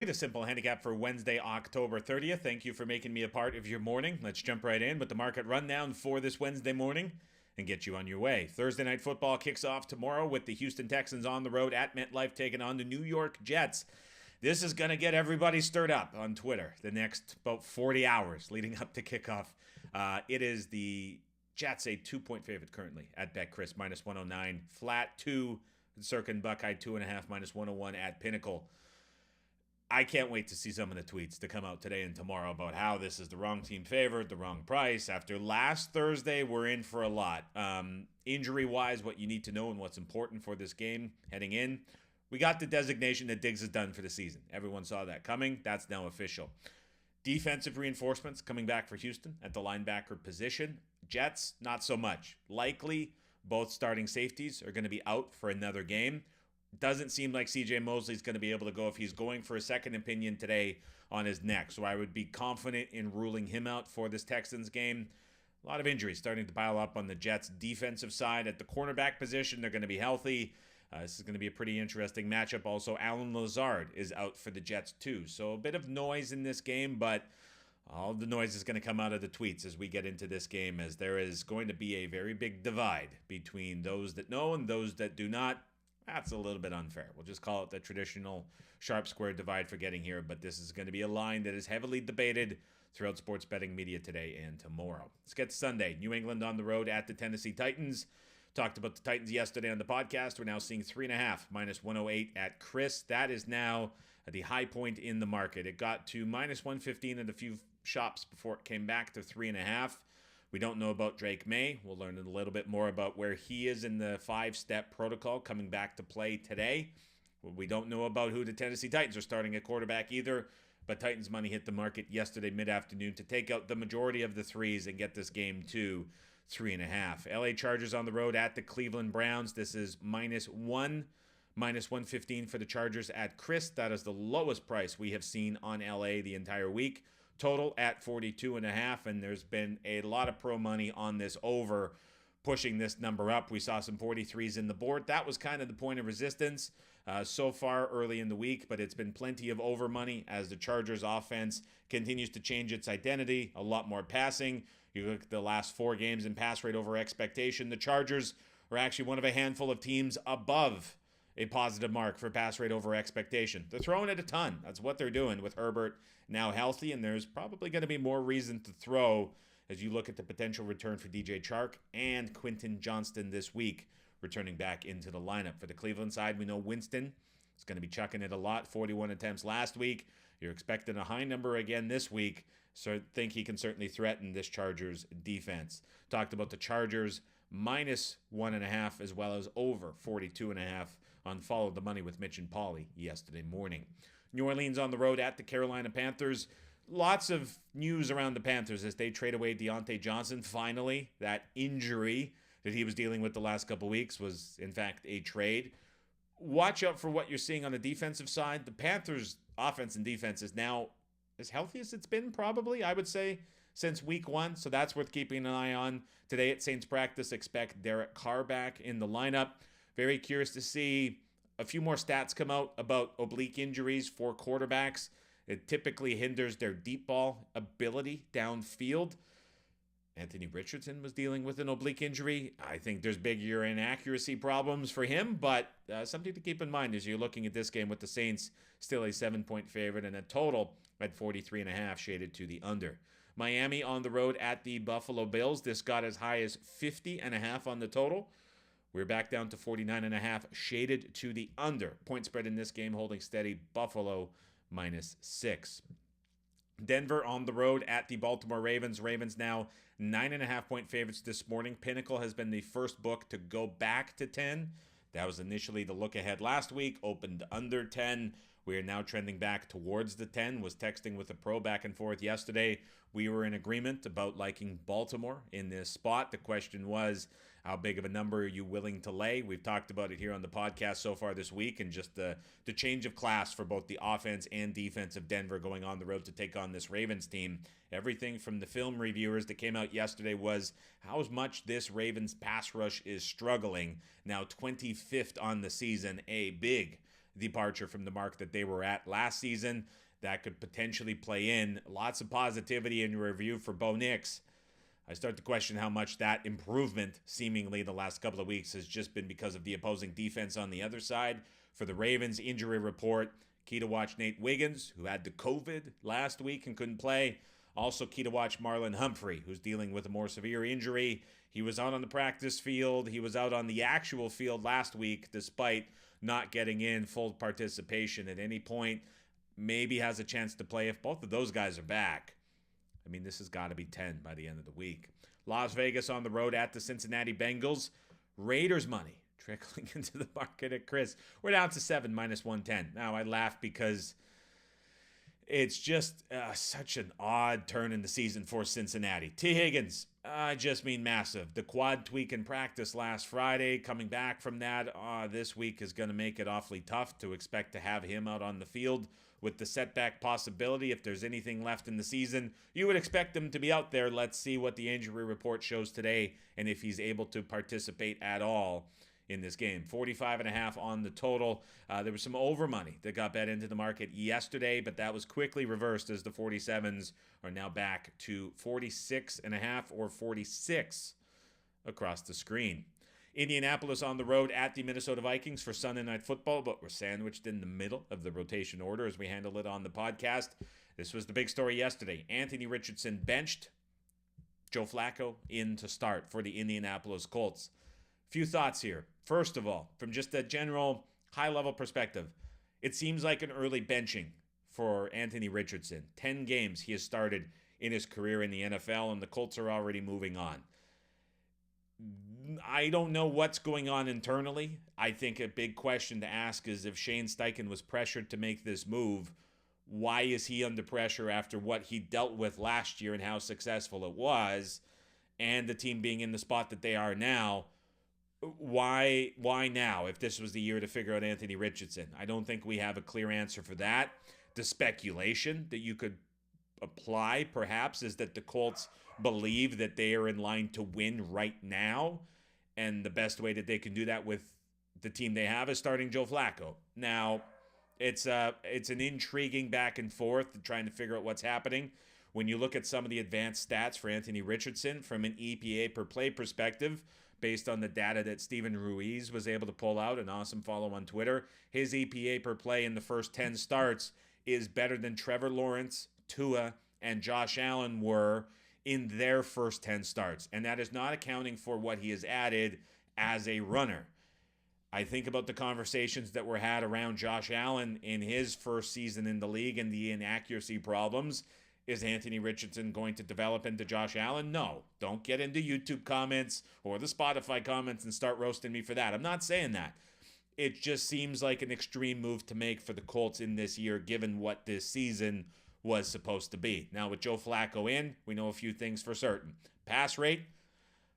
The simple handicap for Wednesday, October 30th. Thank you for making me a part of your morning. Let's jump right in with the market rundown for this Wednesday morning and get you on your way. Thursday night football kicks off tomorrow with the Houston Texans on the road at MetLife taking on the New York Jets. This is going to get everybody stirred up on Twitter the next about 40 hours leading up to kickoff. It is the Jets, a 2-point favorite currently at BetCris, minus 109. Flat 2, circa Buckeye 2.5, minus 101 at Pinnacle. I can't wait to see some of the tweets to come out today and tomorrow about how this is the wrong team favored, the wrong price. After last Thursday, we're in for a lot. Injury-wise, what you need to know and what's important for this game heading in. We got the designation that Diggs is done for the season. Everyone saw that coming. That's now official. Defensive reinforcements coming back for Houston at the linebacker position. Jets, not so much. Likely, both starting safeties are going to be out for another game. Doesn't seem like CJ Mosley's going to be able to go if he's going for a second opinion today on his neck. So I would be confident in ruling him out for this Texans game. A lot of injuries starting to pile up on the Jets' defensive side. At the cornerback position, they're going to be healthy. This is going to be a pretty interesting matchup. Also, Allen Lazard is out for the Jets too. So a bit of noise in this game, but all the noise is going to come out of the tweets as we get into this game, as there is going to be a very big divide between those that know and those that do not. That's a little bit unfair. We'll just call it the traditional sharp square divide for getting here, but this is going to be a line that is heavily debated throughout sports betting media today and tomorrow. Let's get to Sunday. New England on the road at the Tennessee Titans. Talked about the Titans yesterday on the podcast. We're now seeing 3.5, minus 108 at Chris. That is now at the high point in the market. It got to minus 115 at a few shops before it came back to 3.5. We don't know about Drake May. We'll learn a little bit more about where he is in the 5-step protocol coming back to play today. We don't know about who the Tennessee Titans are starting at quarterback either, but Titans money hit the market yesterday mid-afternoon to take out the majority of the threes and get this game to 3.5. LA Chargers on the road at the Cleveland Browns. This is minus 115 for the Chargers at Chris. That is the lowest price we have seen on LA the entire week. Total at 42.5, and there's been a lot of pro money on this over, pushing this number up. We saw some 43s in the board. That was kind of the point of resistance so far early in the week, but it's been plenty of over money as the Chargers offense continues to change its identity. A lot more passing. You look at the last 4 games in pass rate over expectation. The Chargers are actually one of a handful of teams above a positive mark for pass rate over expectation. They're throwing it a ton. That's what they're doing with Herbert now healthy, and there's probably going to be more reason to throw as you look at the potential return for DJ Chark and Quentin Johnston this week, returning back into the lineup. For the Cleveland side, we know Winston is going to be chucking it a lot, 41 attempts last week. You're expecting a high number again this week, so I think he can certainly threaten this Chargers defense. Talked about the Chargers minus 1.5 as well as over 42.5 on Follow the Money with Mitch and Pauly yesterday morning. New Orleans on the road at the Carolina Panthers. Lots of news around the Panthers as they trade away Deontay Johnson. Finally, that injury that he was dealing with the last couple weeks was, in fact, a trade. Watch out for what you're seeing on the defensive side. The Panthers' offense and defense is now as healthy as it's been, probably, I would say, since week 1. So that's worth keeping an eye on. Today at Saints practice, expect Derek Carr back in the lineup. Very curious to see a few more stats come out about oblique injuries for quarterbacks. It typically hinders their deep ball ability downfield. Anthony Richardson was dealing with an oblique injury. I think there's bigger inaccuracy problems for him, but something to keep in mind as you're looking at this game with the Saints still a 7-point favorite and a total at 43.5 shaded to the under. Miami on the road at the Buffalo Bills. This got as high as 50.5 on the total. We're back down to 49.5 shaded to the under. Point spread in this game holding steady. Buffalo minus 6. Denver on the road at the Baltimore Ravens. Ravens now 9.5-point favorites this morning. Pinnacle has been the first book to go back to 10. That was initially the look ahead last week, opened under 10. We are now trending back towards the 10. Was texting with a pro back and forth yesterday. We were in agreement about liking Baltimore in this spot. The question was, how big of a number are you willing to lay? We've talked about it here on the podcast so far this week, and just the change of class for both the offense and defense of Denver going on the road to take on this Ravens team. Everything from the film reviewers that came out yesterday was how much this Ravens pass rush is struggling. Now 25th on the season, a big departure from the mark that they were at last season. That could potentially play in. Lots of positivity in your review for Bo Nix. I start to question how much that improvement, seemingly the last couple of weeks, has just been because of the opposing defense on the other side. For the Ravens, injury report, key to watch Nate Wiggins, who had the COVID last week and couldn't play. Also key to watch Marlon Humphrey, who's dealing with a more severe injury. He was out on the practice field. He was out on the actual field last week, despite not getting in full participation at any point. Maybe has a chance to play if both of those guys are back. I mean, this has got to be 10 by the end of the week. Las Vegas on the road at the Cincinnati Bengals. Raiders money trickling into the market at Chris. We're down to 7 minus 110. Now, I laugh because it's just such an odd turn in the season for Cincinnati. T. Higgins, I just mean massive. The quad tweak in practice last Friday, coming back from that, this week is going to make it awfully tough to expect to have him out on the field. With the setback possibility, if there's anything left in the season, you would expect him to be out there. Let's see what the injury report shows today and if he's able to participate at all in this game. 45.5 on the total. There was some over money that got bet into the market yesterday, but that was quickly reversed as the 47s are now back to 46.5 or 46 across the screen. Indianapolis on the road at the Minnesota Vikings for Sunday Night Football, but we're sandwiched in the middle of the rotation order as we handle it on the podcast. This was the big story yesterday. Anthony Richardson benched, Joe Flacco in to start for the Indianapolis Colts. Few thoughts here. First of all, from just a general high-level perspective, it seems like an early benching for Anthony Richardson. 10 games he has started in his career in the NFL, and the Colts are already moving on. I don't know what's going on internally. I think a big question to ask is if Shane Steichen was pressured to make this move, why is he under pressure after what he dealt with last year and how successful it was, and the team being in the spot that they are now? Why now if this was the year to figure out Anthony Richardson? I don't think we have a clear answer for that. The speculation that you could apply perhaps is that the Colts believe that they are in line to win right now, and the best way that they can do that with the team they have is starting Joe Flacco. Now, it's an intriguing back and forth trying to figure out what's happening. When you look at some of the advanced stats for Anthony Richardson from an EPA per play perspective, based on the data that Steven Ruiz was able to pull out, an awesome follow on Twitter, his EPA per play in the first 10 starts is better than Trevor Lawrence, Tua, and Josh Allen were in their first 10 starts. And that is not accounting for what he has added as a runner. I think about the conversations that were had around Josh Allen in his first season in the league and the inaccuracy problems. Is Anthony Richardson going to develop into Josh Allen? No. Don't get into YouTube comments or the Spotify comments and start roasting me for that. I'm not saying that. It just seems like an extreme move to make for the Colts in this year, given what this season was supposed to be. Now, with Joe Flacco in, we know a few things for certain. Pass rate,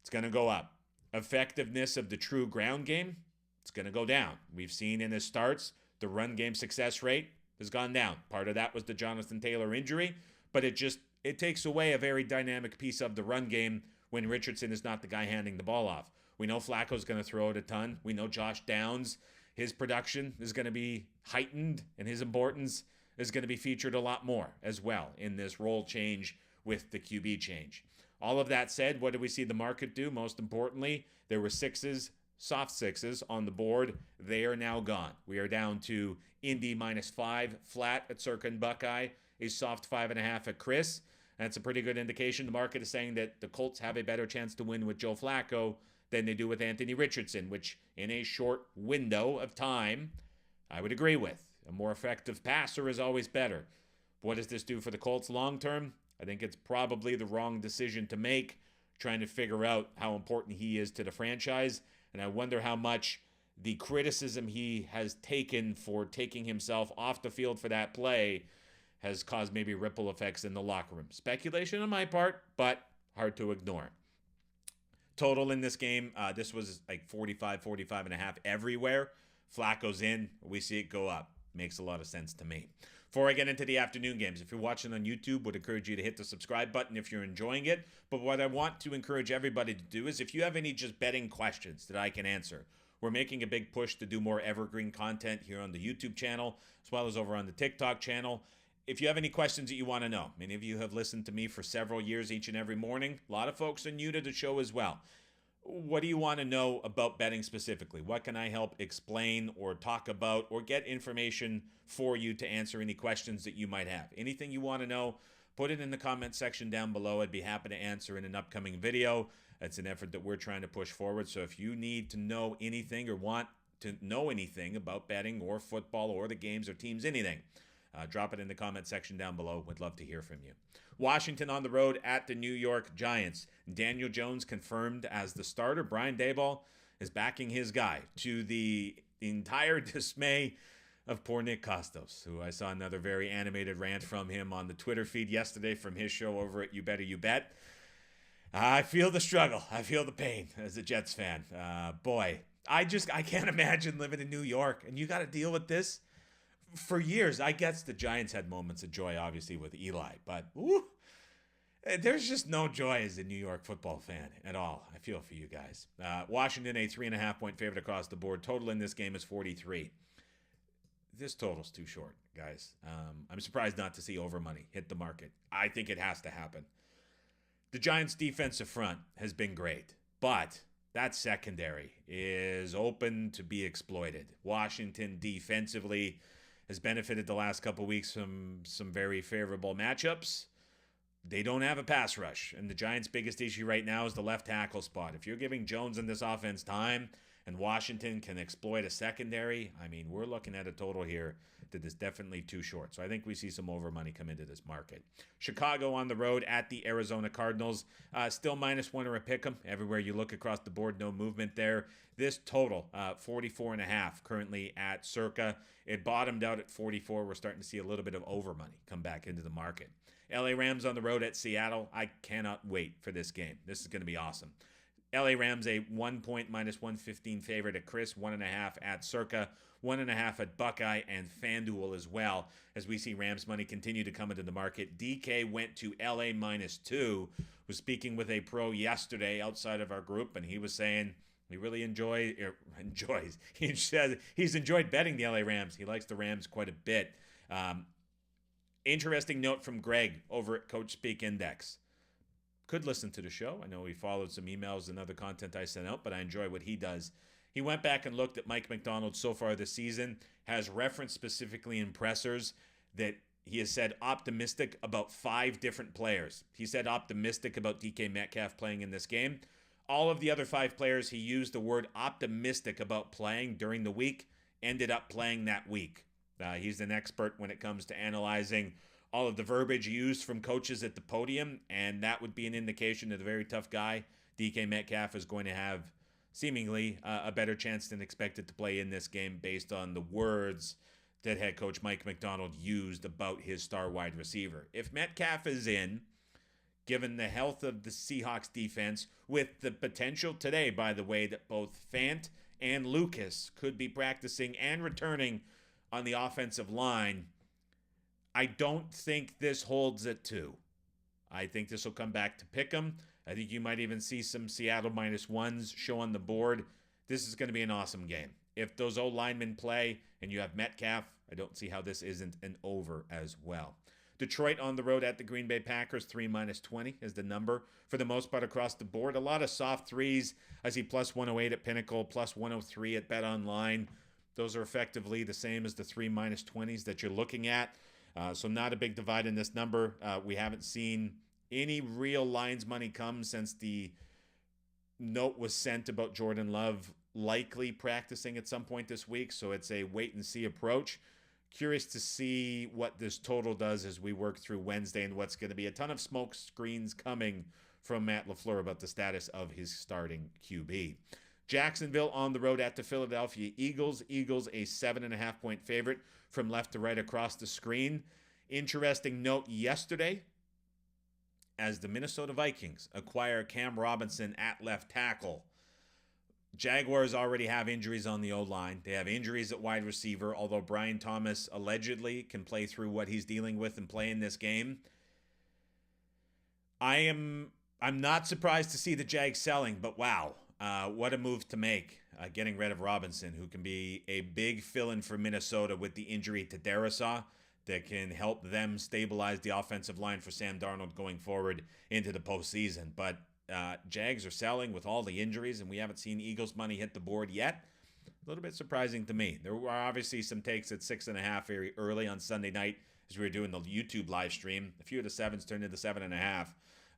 it's going to go up. Effectiveness of the true ground game, it's going to go down. We've seen in his starts, the run game success rate has gone down. Part of that was the Jonathan Taylor injury, but it takes away a very dynamic piece of the run game when Richardson is not the guy handing the ball off. We know Flacco's going to throw it a ton. We know Josh Downs, his production is going to be heightened, and his importance is going to be featured a lot more as well in this role change with the QB change. All of that said, what did we see the market do? Most importantly, there were sixes, soft sixes on the board. They are now gone. We are down to Indy -5 flat at Circa and Buckeye, a soft 5.5 at Chris. That's a pretty good indication. The market is saying that the Colts have a better chance to win with Joe Flacco than they do with Anthony Richardson, which in a short window of time, I would agree with. A more effective passer is always better. What does this do for the Colts long term? I think it's probably the wrong decision to make, trying to figure out how important he is to the franchise. And I wonder how much the criticism he has taken for taking himself off the field for that play has caused maybe ripple effects in the locker room. Speculation on my part, but hard to ignore. Total in this game, this was like 45.5 everywhere. Flacco's in. We see it go up. Makes a lot of sense to me. Before I get into the afternoon games, if you're watching on YouTube, would encourage you to hit the subscribe button if you're enjoying it. But what I want to encourage everybody to do is if you have any just betting questions that I can answer, We're making a big push to do more evergreen content here on the YouTube channel, as well as over on the TikTok channel. If you have any questions that you want to know, many of you have listened to me for several years each and every morning. A lot of folks are new to the show as well. What do you want to know about betting specifically? What can I help explain or talk about or get information for you to answer any questions that you might have? Anything you want to know, put it in the comment section down below. I'd be happy to answer in an upcoming video. It's an effort that we're trying to push forward. So if you need to know anything or want to know anything about betting or football or the games or teams, anything, drop it in the comment section down below. Would love to hear from you. Washington on the road at the New York Giants. Daniel Jones confirmed as the starter. Brian Daboll is backing his guy, to the entire dismay of poor Nick Costos, who I saw another very animated rant from him on the Twitter feed yesterday from his show over at You Better You Bet. I feel the struggle. I feel the pain as a Jets fan. Boy, I can't imagine living in New York, and you got to deal with this. For years, I guess the Giants had moments of joy, obviously, with Eli, but there's just no joy as a New York football fan at all. I feel for you guys. Washington, a 3.5-point favorite across the board. Total in this game is 43. This total's too short, guys. I'm surprised not to see over money hit the market. I think it has to happen. The Giants' defensive front has been great, but that secondary is open to be exploited. Washington defensively has benefited the last couple weeks from some very favorable matchups. They don't have a pass rush, and the Giants' biggest issue right now is the left tackle spot. If you're giving Jones in this offense time and Washington can exploit a secondary, I mean, we're looking at a total here that is definitely too short. So I think we see some over money come into this market. Chicago on the road at the Arizona Cardinals. Still -1 or a pick 'em. Everywhere you look across the board, no movement there. This total, 44.5 currently at circa. It bottomed out at 44. We're starting to see a little bit of over money come back into the market. LA Rams on the road at Seattle. I cannot wait for this game. This is going to be awesome. LA Rams a 1 point -115 favorite at Chris, 1.5 at circa, 1.5 at Buckeye and FanDuel as well, as we see Rams money continue to come into the market. DK went to LA -2. Was speaking with a pro yesterday outside of our group, and he was saying he really enjoys. He says he's enjoyed betting the LA Rams. He likes the Rams quite a bit. Interesting note from Greg over at Coach Speak Index. Could listen to the show. I know he followed some emails and other content I sent out, but I enjoy what he does. He went back and looked at Mike Macdonald so far this season, has referenced specifically in pressers that he has said optimistic about 5 different players. He said optimistic about DK Metcalf playing in this game. All of the other 5 players he used the word optimistic about playing during the week ended up playing that week. He's an expert when it comes to analyzing all of the verbiage used from coaches at the podium, and that would be an indication that a very tough guy, DK Metcalf, is going to have seemingly a better chance than expected to play in this game based on the words that head coach Mike Macdonald used about his star wide receiver. If Metcalf is in, given the health of the Seahawks defense, with the potential today, by the way, that both Fant and Lucas could be practicing and returning on the offensive line, I don't think this holds at 2. I think this will come back to pick 'em. I think you might even see some Seattle -1s show on the board. This is going to be an awesome game. If those old linemen play and you have Metcalf, I don't see how this isn't an over as well. Detroit on the road at the Green Bay Packers, 3 -20 is the number for the most part across the board. A lot of soft threes. I see +108 at Pinnacle, +103 at BetOnline. Those are effectively the same as the 3 -20s that you're looking at. So not a big divide in this number. We haven't seen any real lines money come since the note was sent about Jordan Love likely practicing at some point this week. So it's a wait and see approach. Curious to see what this total does as we work through Wednesday and what's going to be a ton of smoke screens coming from Matt LaFleur about the status of his starting QB. Jacksonville on the road at the Philadelphia Eagles. Eagles a 7.5-point favorite from left to right across the screen. Interesting note yesterday, as the Minnesota Vikings acquire Cam Robinson at left tackle, Jaguars already have injuries on the O-line. They have injuries at wide receiver, although Brian Thomas allegedly can play through what he's dealing with and play in this game. I'm not surprised to see the Jags selling, but wow. what a move to make, getting rid of Robinson, who can be a big fill-in for Minnesota with the injury to Darisaw that can help them stabilize the offensive line for Sam Darnold going forward into the postseason. But Jags are selling with all the injuries, and we haven't seen Eagles money hit the board yet. A little bit surprising to me. There were obviously some takes at 6.5 very early on Sunday night as we were doing the YouTube live stream. A few of the 7s turned into 7.5.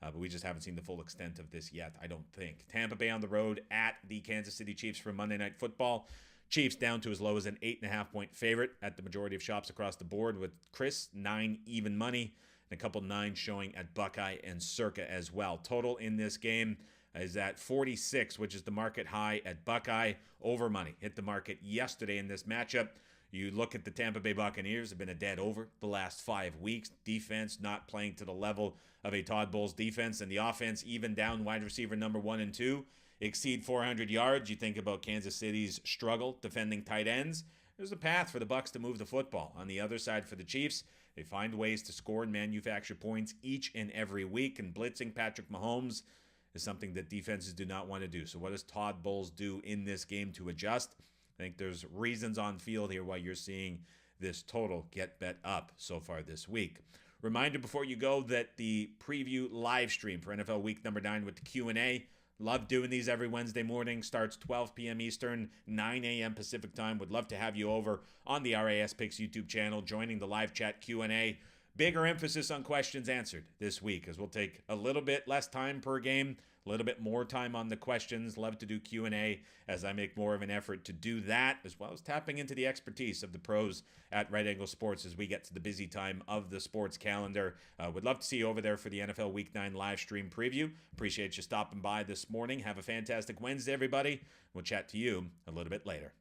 But we just haven't seen the full extent of this yet, I don't think. Tampa Bay on the road at the Kansas City Chiefs for Monday Night Football. Chiefs down to as low as an 8.5-point favorite at the majority of shops across the board, with Chris 9 even money and a couple 9s showing at Buckeye and Circa as well. Total in this game is at 46, which is the market high at Buckeye. Over money hit the market yesterday in this matchup. You look at the Tampa Bay Buccaneers, have been a dead over the last 5 weeks. Defense not playing to the level of a Todd Bowles defense, and the offense even down wide receiver number 1 and 2 exceed 400 yards. You think about Kansas City's struggle defending tight ends. There's a path for the Bucs to move the football. On the other side for the Chiefs, they find ways to score and manufacture points each and every week, and blitzing Patrick Mahomes is something that defenses do not want to do. So what does Todd Bowles do in this game to adjust? I think there's reasons on field here why you're seeing this total get bet up so far this week. Reminder before you go that the preview live stream for NFL Week number 9 with the Q&A, love doing these every Wednesday morning, starts 12 p.m. Eastern, 9 a.m. Pacific time. Would love to have you over on the RAS Picks YouTube channel, joining the live chat Q&A. Bigger emphasis on questions answered this week, as we'll take a little bit less time per game, a little bit more time on the questions. Love to do Q&A as I make more of an effort to do that, as well as tapping into the expertise of the pros at Right Angle Sports as we get to the busy time of the sports calendar. Would love to see you over there for the NFL Week 9 live stream preview. Appreciate you stopping by this morning. Have a fantastic Wednesday, everybody. We'll chat to you a little bit later.